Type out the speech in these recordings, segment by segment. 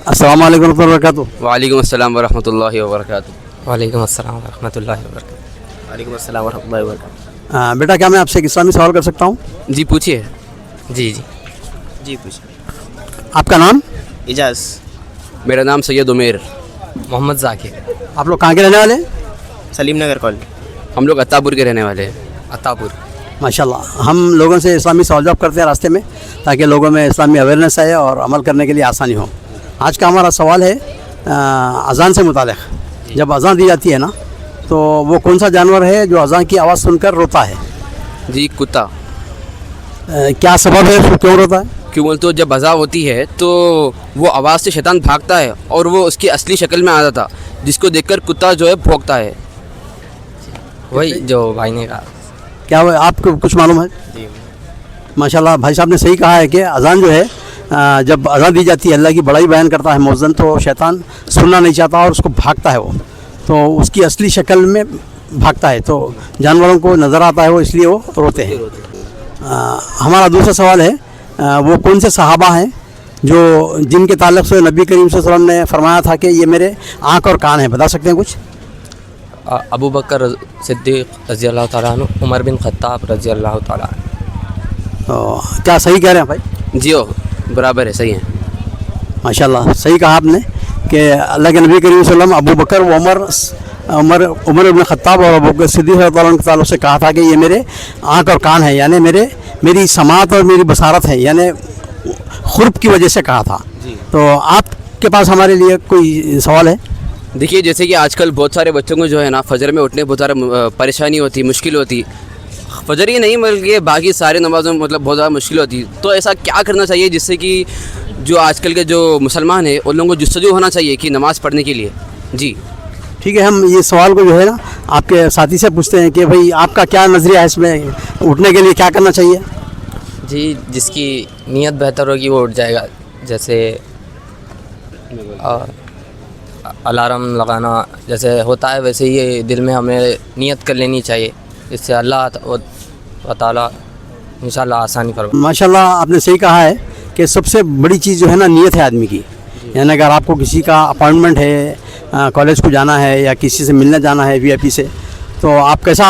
अस्सलाम वालेकुम रहमतुल्लाहि व बरकातुहू। वालेकुम अस्सलाम वरहमतुल्लाहि वबरकातुहू। वालेकुम अस्सलाम वरहमतुल्लाहि वबरकातुहू। वालेकुम अस्सलाम वरहमतुल्लाहि वबरकातुहू। बेटा क्या मैं आपसे एक इस्लामी सवाल कर सकता हूँ? जी पूछिए। जी जी। जी पूछिए। आपका नाम? इजाज़। मेरा नाम सैयद उमेर। मोहम्मद ज़ाकिर। आप लोग कहाँ के रहने वाले हैं? सलीम नगर कॉलोनी। हम लोग अत्तापुर के रहने वाले हैं। अत्तापुर। माशाल्लाह, हम लोगों से इस्लामी सवाल जवाब करते हैं रास्ते में, ताकि लोगों में इस्लामी अवेयरनेस आए और अमल करने के लिए आसानी हो। आज का हमारा सवाल है अज़ान से मुताल्लिक़। जब अज़ान दी जाती है ना, तो वो कौन सा जानवर है जो अज़ान की आवाज़ सुनकर रोता है? जी कुत्ता। क्या सबब है, उसको क्यों रोता है? क्यों बोलते हो, जब अज़ान होती है तो वो आवाज़ से शैतान भागता है और वो उसकी असली शक्ल में आ जाता, जिसको देखकर कुत्ता जो है भौंकता है। वही जो भाई ने कहा। क्या वो आपको कुछ मालूम है? जी। माशाल्लाह, भाई साहब ने सही कहा है कि अज़ान जो है, जब अज़ान दी जाती है, अल्लाह की बड़ाई बयान करता है मुअज़्ज़िन, तो शैतान सुनना नहीं चाहता और उसको भागता है वो, तो उसकी असली शक्ल में भागता है, तो जानवरों को नज़र आता है वो, इसलिए वो रोते हैं। हमारा दूसरा सवाल है, वो कौन से सहाबा हैं जो जिनके ताल्लुक़ से नबी करीम सल्लल्लाहु अलैहि वसल्लम ने फरमाया था कि ये मेरे आँख और कान हैं? बता सकते हैं कुछ? अबू बकर सिद्दीक़ रज़ी अल्लाह तआला अन्हु, उमर बिन ख़त्ताब रज़ी अल्लाह तआला अन्हु। तो क्या सही कह रहे हैं भाई? जी ओ बराबर है, सही है। माशाल्लाह, सही कहा आपने कि अल्लाह के नबी करीम सल्लल्लाहु अलैहि वसल्लम अबू बकर व उमर इब्न ख़त्ताब और अबू बकर सिद्दीक़ रज़ी अल्लाह अन्हु के ताल्लुक़ से कहा था कि ये मेरे आँख और कान हैं, यानी मेरी समात और मेरी बसारत है, यानी खुर्ब की वजह से कहा था। तो आपके पास हमारे लिए कोई सवाल है? देखिए, जैसे कि आजकल बहुत सारे बच्चों को जो है ना फजर में उठने बहुत सारा परेशानी होती, मुश्किल होती। फजर ही नहीं बल्कि बाकी सारे नमाज़ों में मतलब बहुत ज़्यादा मुश्किल होती। तो ऐसा क्या करना चाहिए जिससे कि जो आजकल के जो मुसलमान हैं उन लोगों को जुस्तजू होना चाहिए कि नमाज़ पढ़ने के लिए? जी ठीक है, हम ये सवाल को जो है ना आपके साथी से पूछते हैं कि भाई आपका क्या नज़रिया है इसमें, उठने के लिए क्या करना चाहिए? जी, जिसकी नीयत बेहतर होगी वो उठ जाएगा। जैसे अलार्म लगाना जैसे होता है, वैसे ही दिल में हमें नीयत कर लेनी चाहिए, इससे अल्लाह ताला इंशाल्लाह आसानी फरमा। माशाल्लाह, आपने सही कहा है कि सबसे बड़ी चीज़ जो है ना नीयत है आदमी की। यानी अगर आपको किसी का अपॉइंटमेंट है, कॉलेज को जाना है या किसी से मिलने जाना है वीआईपी से, तो आप कैसा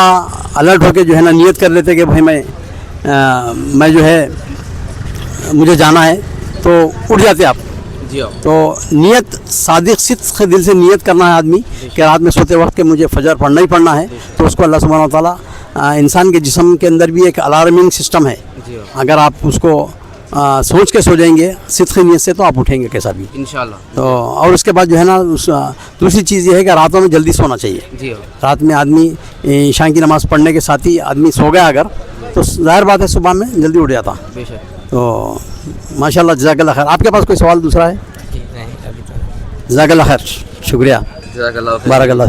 अलर्ट होकर जो है ना नियत कर लेते कि भाई मैं जो है मुझे जाना है, तो उठ जाते आप। जी हाँ। तो नियत सादिक सिद्क़ दिल से नियत करना है आदमी कि रात में सोते वक्त के मुझे फजर पढ़ना ही पढ़ना है, तो उसको अल्लाह सुब्हानहू व तआला इंसान के जिस्म के अंदर भी एक अलार्मिंग सिस्टम है। अगर आप उसको सोच के सो जाएंगे सिद्क़ नियत से, तो आप उठेंगे कैसा भी इंशाल्लाह। तो और उसके बाद जो है ना दूसरी चीज़ ये है कि रातों में जल्दी सोना चाहिए। जी हाँ। रात में आदमी ईशा की नमाज़ पढ़ने के साथ ही आदमी सो गया अगर, तो ज़ाहिर बात है सुबह में जल्दी उठ जाता। बेशक। तो माशाल्लाह, जज़ाकल्लाह खैर। आपके पास कोई सवाल दूसरा है? नहीं, अभी तो जज़ाकल्लाह खैर, शुक्रिया, जज़ाकल्लाह खैर। बारकल्लाह।